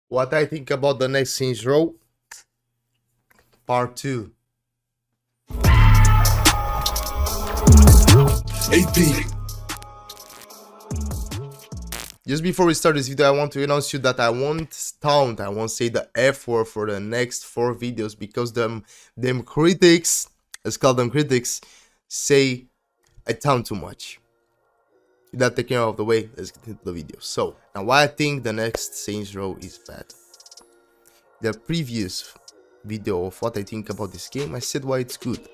What I think about the next Saints Row Part 2. AP. Just before we start this video, I want to announce you that I won't say the F word for the next 4 videos because them critics, let's call them critics, say I taunt too much. With that taken out of the way, let's get into the video. So, now why I think the next Saints Row is bad. The previous video of what I think about this game, I said why it's good.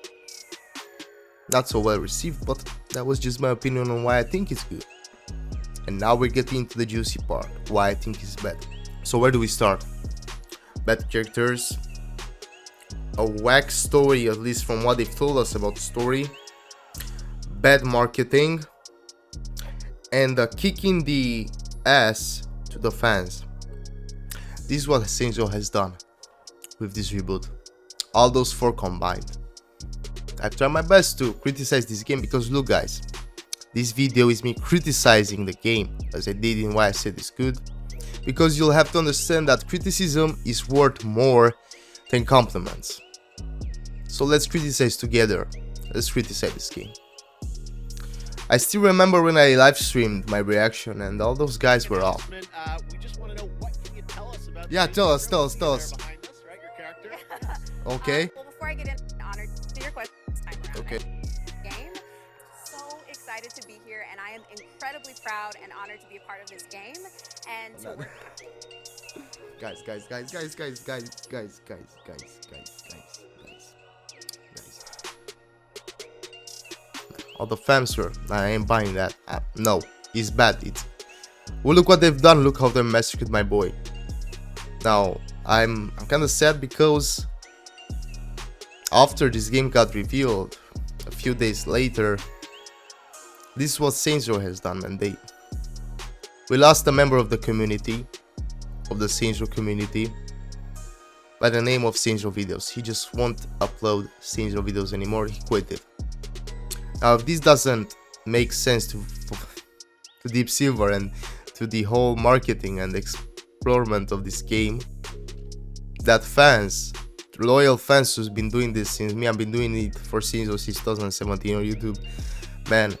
Not so well received, but that was just my opinion on why I think it's good. And now we're getting into the juicy part, why I think it's bad. So where do we start? Bad characters, a whack story, at least from what they've told us about the story, bad marketing, and kicking the ass to the fans. This is what Saints Row has done with this reboot. All those 4 combined. I've tried my best to criticize this game because look guys, this video is me criticizing the game as I did in why I said it's good, because you'll have to understand that criticism is worth more than compliments. So let's criticize together. Let's criticize this game. I still remember when I live streamed my reaction and all those guys were off. Yeah, tell us. Okay. Well, before I get in, honored to your question. Okay. Game. So excited to be here, and I am incredibly proud and honored to be a part of this game. And to work. Guys. All the fans were. I ain't buying that. No, it's bad. Well, look what they've done. Look how they massacred my boy. Now, I'm kind of sad because after this game got revealed, a few days later, this is what Saints Row has done, and we lost a member of the community, of the Saints Row community, by the name of Saints Row Videos. He just won't upload Saints Row videos anymore. He quit it. Now, if this doesn't make sense to Deep Silver and to the whole marketing and explorement of this game, that fans, loyal fans who's been doing this since me, I've been doing it for Saints Row since 2017 on YouTube. Man,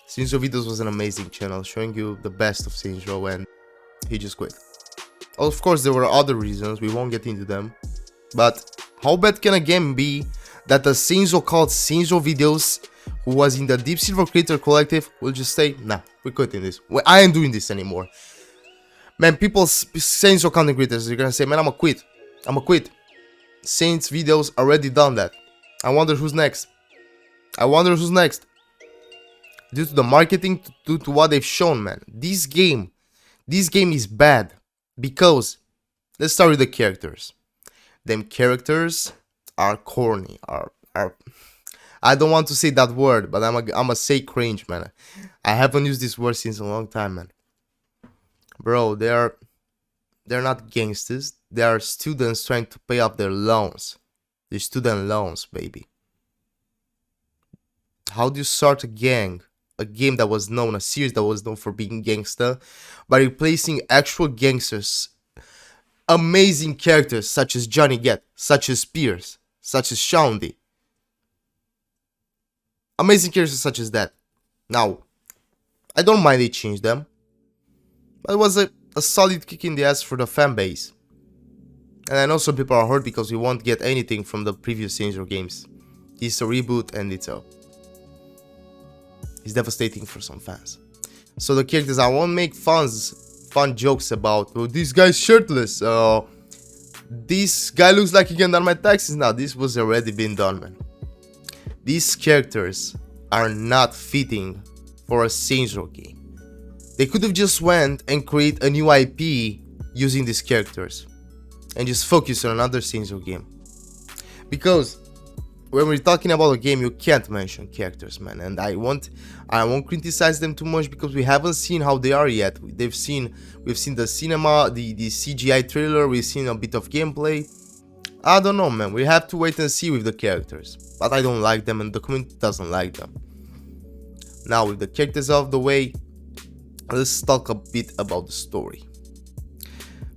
Saints Row Videos was an amazing channel showing you the best of Saints Row, and he just quit. Of course, there were other reasons, we won't get into them, but how bad can a game be that the Saints Row called Saints Row Videos, who was in the Deep Silver Creator Collective, will just say, nah, we're quitting this. I ain't doing this anymore. Man, people, Saints Row content creators, they're gonna say, man, I'ma quit. Saints Videos already done that. I wonder who's next. Due to the marketing, due to what they've shown, man. This game is bad because, let's start with the characters. Them characters are corny, are I don't want to say that word, but I'ma say cringe, man. I haven't used this word since a long time, man. Bro, they're not gangsters. They are students trying to pay off their loans. Their student loans, baby. How do you start a gang? A game that was known, a series that was known for being gangster, by replacing actual gangsters, amazing characters such as Johnny Gat, such as Pierce, such as Shaundy. Amazing characters such as that. Now, I don't mind they changed them, but it was a solid kick in the ass for the fan base. And I know some people are hurt because we won't get anything from the previous Saints Row games. It's a reboot and it's devastating for some fans. So the characters, I won't make fun jokes about, oh, this guy's shirtless, this guy looks like he can done my taxes now. This was already been done, man. These characters are not fitting for a Saints Row game. They could have just went and create a new IP using these characters and just focus on another Saints Row game. Because when we're talking about a game, you can't mention characters, man. And I won't criticize them too much because we haven't seen how they are yet. We've seen the cinema, the CGI trailer, we've seen a bit of gameplay. I don't know, man. We have to wait and see with the characters. But I don't like them and the community doesn't like them. Now, with the characters out of the way, let's talk a bit about the story.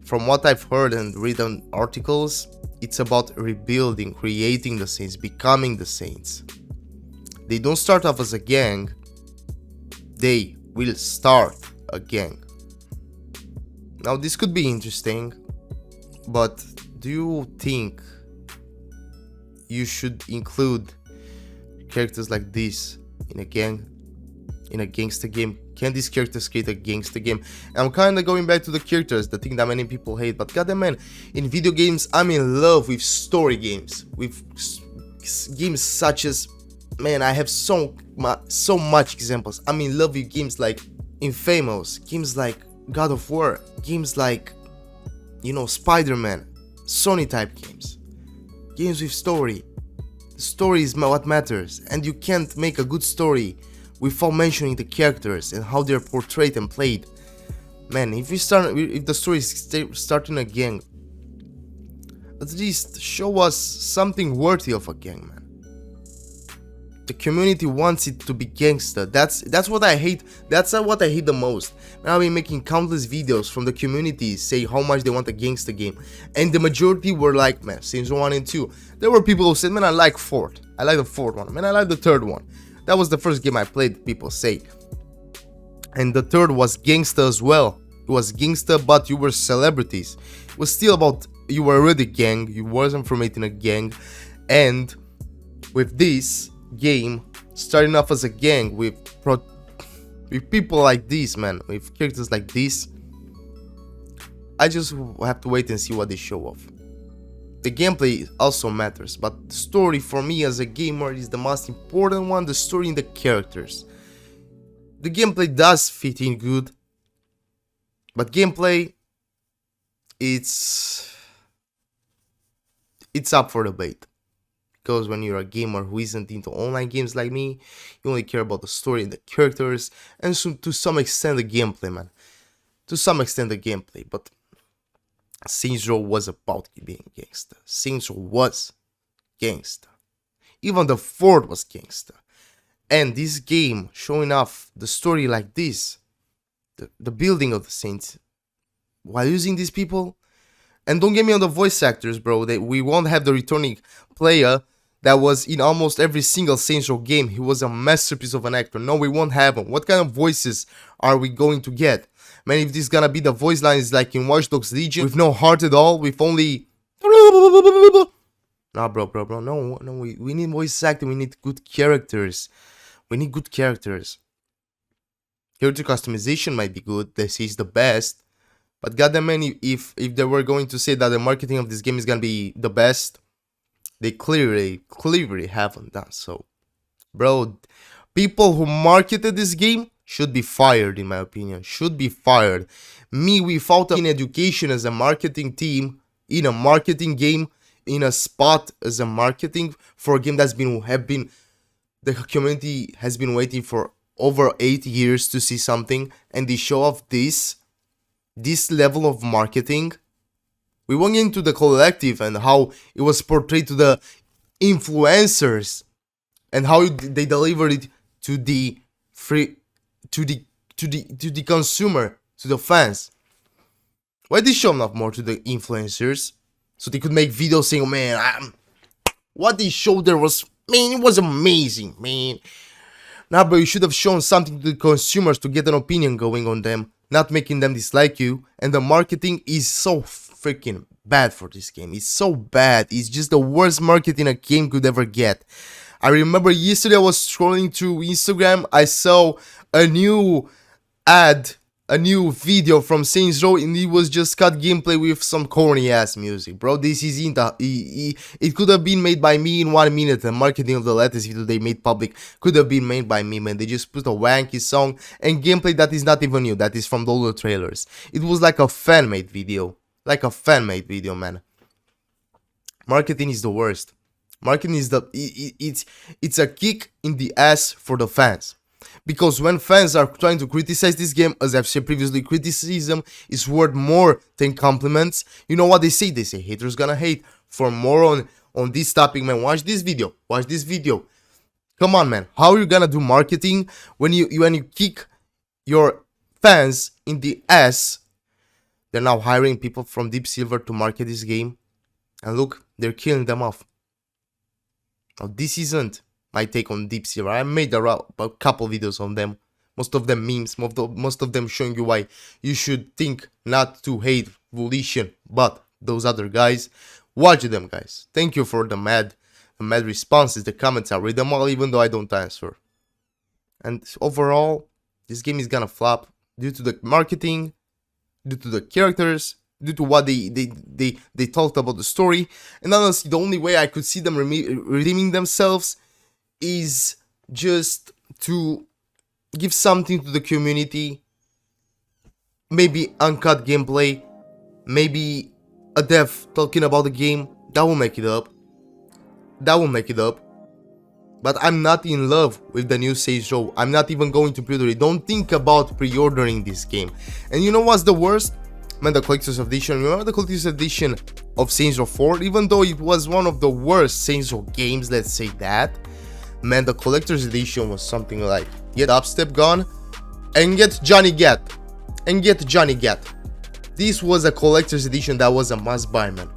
from what I've heard and read on articles, it's about rebuilding, creating the Saints, becoming the Saints. They don't start off as a gang, they will start a gang. Now this could be interesting, but do you think you should include characters like this in a gang, in a gangster game? Can these characters create a gangster game? And I'm kind of going back to the characters, the thing that many people hate, but goddamn man, in video games I'm in love with story games, with games such as, man, I have so much examples. I'm in love with games like Infamous, games like God of War, games like, you know, Spider-Man, Sony type games with story. The story is what matters, and you can't make a good story without mentioning the characters and how they're portrayed and played. Man, if the story is starting a gang, at least show us something worthy of a gang, man. The community wants it to be gangster. That's what I hate. That's what I hate the most. I've been making countless videos from the community say how much they want a gangster game, and the majority were like, man, Saints 1 and 2. There were people who said, man, I like 4th. I like the 4th one. Man, I like the 3rd one. That was the first game I played, people say. And the 3rd was gangster as well. It was gangster, but you were celebrities. It was still about, you were already gang. You wasn't formating a gang. And with this game starting off as a gang with people like this, man, with characters like this, I just have to wait and see what they show off. The gameplay also matters, but the story for me as a gamer is the most important one. The story and the characters. The gameplay does fit in good, but gameplay, it's up for debate. Because when you're a gamer who isn't into online games like me, you only care about the story and the characters, and so to some extent the gameplay, man. To some extent the gameplay, but Saints Row was about being gangster. Saints Row was gangster. Even the 4th was gangster. And this game showing off the story like this, the building of the Saints, while using these people, and don't get me on the voice actors, bro. We won't have the returning player that was in almost every single Saints Row game. He was a masterpiece of an actor. No, we won't have him. What kind of voices are we going to get? Man, if this is gonna be the voice lines like in Watch Dogs Legion, with no heart at all, with only... Nah, bro, no, we need voice acting, we need good characters. We need good characters. Character customization might be good, this is the best. But goddamn man, if they were going to say that the marketing of this game is gonna be the best, they clearly haven't done so. Bro, people who marketed this game should be fired, in my opinion. Should be fired. Me, without an education as a marketing team, in a marketing game, in a spot as a marketing for a game that's the community has been waiting for over 8 years to see something, and they show off this level of marketing. We went into the collective and how it was portrayed to the influencers and how they delivered it to the consumer, to the fans. Why they show off more to the influencers? So they could make videos saying, oh, man, what they showed there was, man, it was amazing, man. Nah, bro, you should have shown something to the consumers to get an opinion going on them, not making them dislike you. And the marketing is so freaking bad for this game. It's so bad. It's just the worst marketing a game could ever get. I remember yesterday I was scrolling through Instagram. I saw a new ad, a new video from Saints Row, and it was just cut gameplay with some corny ass music, bro. This isn't it could have been made by me in 1 minute. The marketing of the latest video they made public could have been made by me, man. They just put a wanky song and gameplay that is not even new, that is from the older trailers. It was like a fan-made video. Like a fan-made video, man. Marketing is the worst. Marketing is it's a kick in the ass for the fans. Because when fans are trying to criticize this game, as I've said previously, criticism is worth more than compliments. You know what they say? They say haters gonna hate. For more on this topic, man, watch this video. Watch this video. Come on, man. How are you gonna do marketing when you kick your fans in the ass? They're now hiring people from Deep Silver to market this game. And look, they're killing them off. Now, this isn't my take on Deep Silver. I made a couple videos on them. Most of them memes, most of them showing you why you should think not to hate Volition, but those other guys. Watch them, guys. Thank you for the mad responses, the comments. I read them all, even though I don't answer. And overall, this game is gonna flop due to the marketing, due to the characters, due to what they talked about the story. And honestly, the only way I could see them redeeming themselves is just to give something to the community. Maybe uncut gameplay, maybe a dev talking about the game. That will make it up. That will make it up. But I'm not in love with the new Saints Row. I'm not even going to pre-order it. Don't think about pre-ordering this game. And you know what's the worst? Man, the Collector's Edition. Remember the Collector's Edition of Saints Row 4? Even though it was one of the worst Saints Row games, let's say that. Man, the Collector's Edition was something like get Upstep gone and get Johnny Gat. And get Johnny Gat. This was a Collector's Edition that was a must buy, man.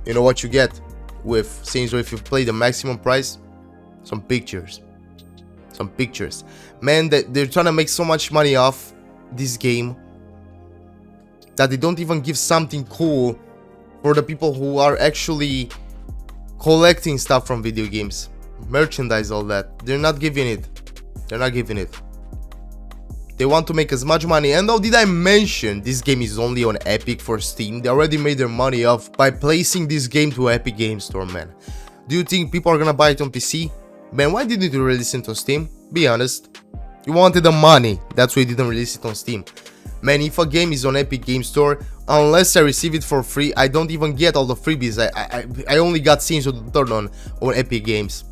You know what you get with Saints Row if you play the maximum price? Some pictures. Some pictures. Man, they're trying to make so much money off this game that they don't even give something cool for the people who are actually collecting stuff from video games. Merchandise, all that. They're not giving it. They're not giving it. They want to make as much money. And now, did I mention this game is only on Epic for Steam? They already made their money off by placing this game to Epic Game Store, man. Do you think people are gonna buy it on PC? Man, why didn't you release it on Steam? Be honest. You wanted the money. That's why you didn't release it on Steam. Man, if a game is on Epic Game Store, unless I receive it for free, I don't even get all the freebies. I only got Saints Row the Third on Epic Games.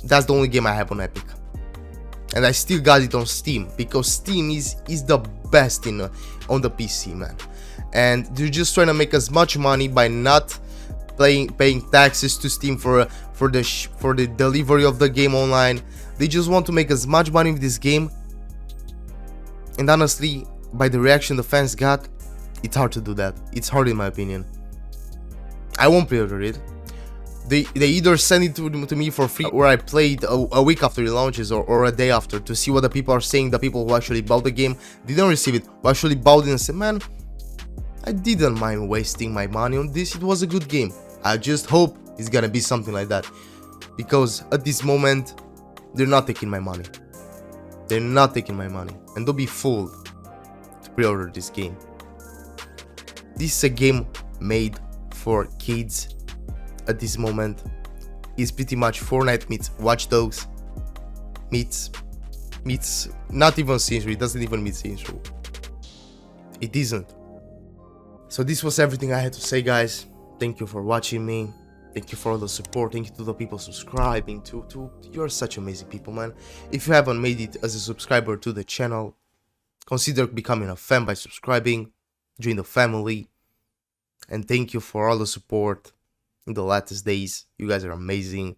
That's the only game I have on Epic. And I still got it on Steam, because Steam is the best on the PC, man. And they're just trying to make as much money by not paying taxes to Steam for the delivery of the game online. They just want to make as much money with this game. And honestly, by the reaction the fans got, it's hard to do that. It's hard, in my opinion. I won't pre-order it. They either send it to me for free, or I play it a week after it launches, or a day after, to see what the people are saying. The people who actually bought the game, didn't receive it, who actually bought it and said, man, I didn't mind wasting my money on this. It was a good game. I just hope it's gonna be something like that, because at this moment they're not taking my money. They're not taking my money, and don't be fooled to pre-order this game. This is a game made for kids. At this moment, is pretty much Fortnite meets Watch Dogs meets not even Saints Row. It doesn't even meet Saints Row. It isn't. So this was everything I had to say, guys. Thank you for watching me. Thank you for all the support. Thank you to the people subscribing. You're such amazing people, man. If you haven't made it as a subscriber to the channel, consider becoming a fan by subscribing. Join the family. And thank you for all the support in the latest days. You guys are amazing.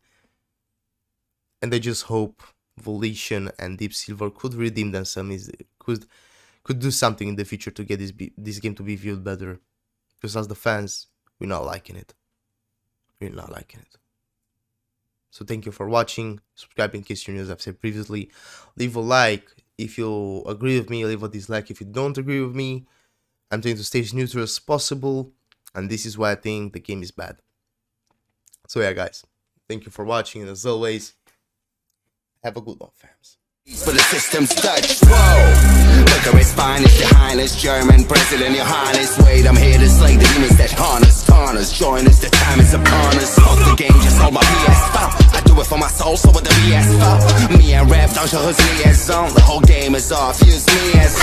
And I just hope Volition and Deep Silver could redeem themselves, could do something in the future to get this game to be viewed better. Because as the fans, we're not liking it. We're not liking it. So thank you for watching. Subscribe in case you're new, as I've said previously. Leave a like if you agree with me. Leave a dislike if you don't agree with me. I'm trying to stay as neutral as possible. And this is why I think the game is bad. So yeah, guys, thank you for watching, and as always, have a good one, fams. For the system's Dutch, whoa. Look at his finest, your highness, German president, your highness. Wait, I'm here to slay the demons that harness, tarn us. Join us, the time is upon us. Hold the game, just hold my PS5. I do it for my soul, so what the BS for? Me and rap, don't show us liaison. The whole game is off, use me as